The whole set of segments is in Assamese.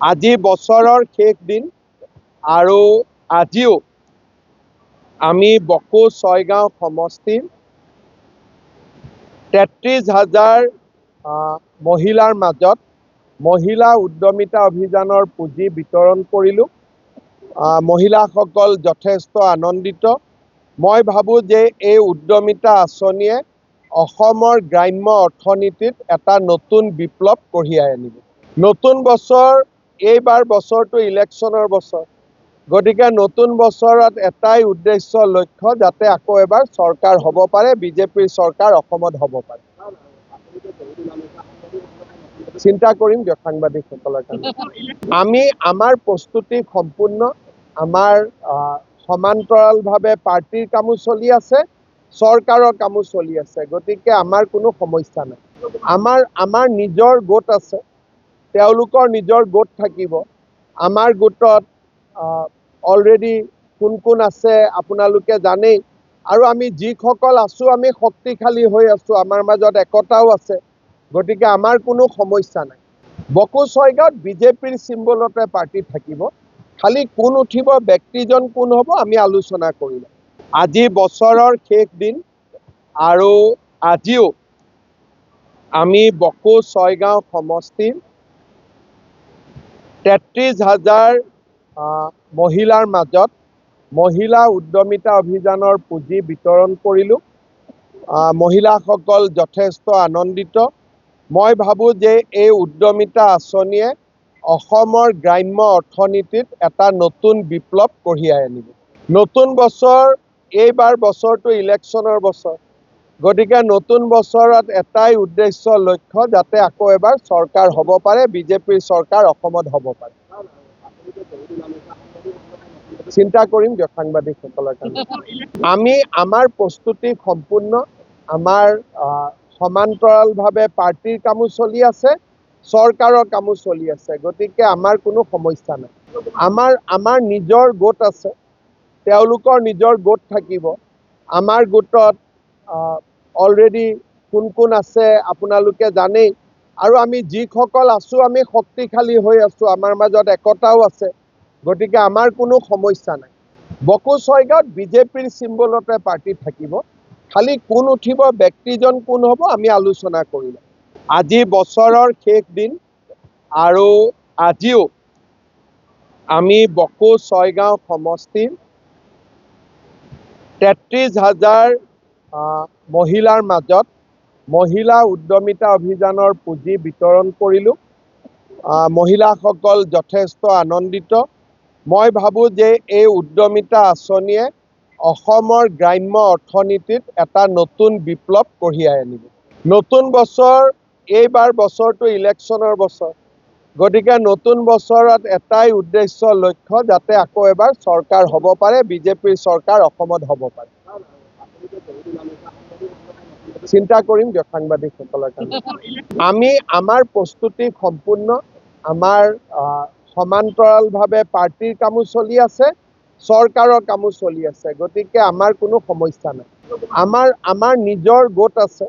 আজি বছৰৰ শেষ দিন আৰু আজিও আমি বকো ছয়গাঁও সমষ্টিৰ ৩৩,০০০ মহিলাৰ মাজত মহিলা উদ্যমিতা অভিযানৰ পুঁজি বিতৰণ কৰিলোঁ। মহিলাসকল যথেষ্ট আনন্দিত। মই ভাবোঁ যে এই উদ্যমিতা আঁচনিয়ে অসমৰ গ্ৰাম্য অৰ্থনীতিত এটা নতুন বিপ্লৱ কঢ়িয়াই আনিব। নতুন বছৰ, এইবাৰ বছৰটো ইলেকশ্যনৰ বছৰ, গতিকে নতুন বছৰত এটাই উদ্দেশ্য লক্ষ্য, যাতে আকৌ এবাৰ চৰকাৰ হ'ব পাৰে, বিজেপিৰ চৰকাৰ অসমত হ'ব পাৰে। চিন্তা কৰিম দিয়ক সাংবাদিকসকলৰ কাৰণে। আমি আমাৰ প্ৰস্তুতি সম্পূৰ্ণ, আমাৰ সমান্তৰালভাৱে পাৰ্টিৰ কামো চলি আছে, চৰকাৰৰ কামো চলি আছে, গতিকে আমাৰ কোনো সমস্যা নাই। আমাৰ নিজৰ গোট আছে, তেওঁলোকৰ নিজৰ গোট থাকিব। আমাৰ গোটত অলৰেডি কোন কোন আছে আপোনালোকে জানেই, আৰু আমি যিসকল আছোঁ আমি শক্তিশালী হৈ আছোঁ, আমাৰ মাজত একতাও আছে, গতিকে আমাৰ কোনো সমস্যা নাই। বকো ছয়গাঁৱত বিজেপিৰ চিম্বলতে পাৰ্টি থাকিব, খালি কোন উঠিব, ব্যক্তিজন কোন হ'ব আমি আলোচনা কৰিম। আজি বছৰৰ শেষ দিন আৰু আজিও আমি বকো ছয়গাঁও সমষ্টিৰ ৩৩,০০০ মহিলাৰ মাজত মহিলা উদ্যমিতা অভিযানৰ পুঁজি বিতৰণ কৰিলোঁ। মহিলাসকল যথেষ্ট আনন্দিত। মই ভাবোঁ যে এই উদ্যমিতা আঁচনিয়ে অসমৰ গ্ৰাম্য অৰ্থনীতিত এটা নতুন বিপ্লৱ কঢ়িয়াই আনিব। নতুন বছৰ, এইবাৰ বছৰটো ইলেকশ্যনৰ বছৰ, গতিকে নতুন বছৰত এটাই উদ্দেশ্য লক্ষ্য, যাতে আকৌ এবাৰ চৰকাৰ হ'ব পাৰে, বিজেপিৰ চৰকাৰ অসমত হ'ব পাৰে। চিন্তা কৰিম দিয়ক সাংবাদিকসকলৰ কাৰণে। আমাৰ প্ৰস্তুতি সম্পূৰ্ণ, আমাৰ সমান্তৰালভাৱে পাৰ্টিৰ কামো চলি আছে, চৰকাৰৰ কামো চলি আছে, গতিকে আমাৰ কোনো সমস্যা নাই। আমাৰ নিজৰ গোট আছে, তেওঁলোকৰ নিজৰ গোট থাকিব। আমাৰ গোটত অলৰেডি কোন কোন আছে আপোনালোকে জানেই, আৰু আমি যিসকল আছোঁ আমি শক্তিশালী হৈ আছোঁ, আমাৰ মাজত একতাও আছে, গতিকে আমাৰ কোনো সমস্যা নাই। বকো ছয়গাঁৱত বিজেপিৰ চিম্বলতে পাৰ্টি থাকিব, খালি কোন উঠিব, ব্যক্তিজন কোন হ'ব আমি আলোচনা কৰিম। আজি বছৰৰ শেষ দিন আৰু আজিও আমি বকো ছয়গাঁও সমষ্টিৰ ৩৩,০০০ মহিলাৰ মাজত মহিলা উদ্যমিতা অভিযানৰ পুঁজি বিতৰণ কৰিলোঁ। মহিলাসকল যথেষ্ট আনন্দিত। মই ভাবোঁ যে এই উদ্যমিতা আঁচনিয়ে অসমৰ গ্ৰাম্য অৰ্থনীতিত এটা নতুন বিপ্লৱ কঢ়িয়াই আনিব। নতুন বছৰ, এইবাৰ বছৰটো ইলেকশ্যনৰ বছৰ, গতিকে নতুন বছৰত এটাই উদ্দেশ্য লক্ষ্য, যাতে আকৌ এবাৰ চৰকাৰ হ'ব পাৰে, বিজেপিৰ চৰকাৰ অসমত হ'ব পাৰে। চিন্তা কৰিম দিয়ক সাংবাদিকসকলৰ কাৰণে। আমাৰ প্ৰস্তুতি সম্পূৰ্ণ, আমাৰ সমান্তৰালভাৱে পাৰ্টিৰ কামো চলি আছে, চৰকাৰৰ কামো চলি আছে, গতিকে আমাৰ কোনো সমস্যা নাই। আমাৰ নিজৰ গোট আছে,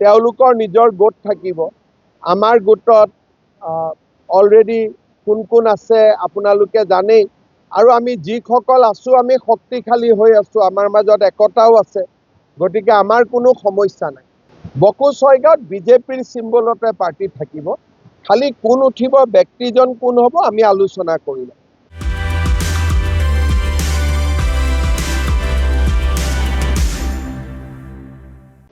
তেওঁলোকৰ নিজৰ গোট থাকিব। আমাৰ গোটত অলৰেডি কোন কোন আছে আপোনালোকে জানেই, আৰু আমি যিসকল আছোঁ আমি শক্তিশালী হৈ আছোঁ, আমাৰ মাজত একতাও আছে, গতিকে আমাৰ কোনো সমস্যা নাই। বকো ছয়গাঁৱত বিজেপিৰ চিম্বলতে পাৰ্টি থাকিব, খালি কোন উঠিব, ব্যক্তিজন কোন হ'ব আমি আলোচনা কৰিম।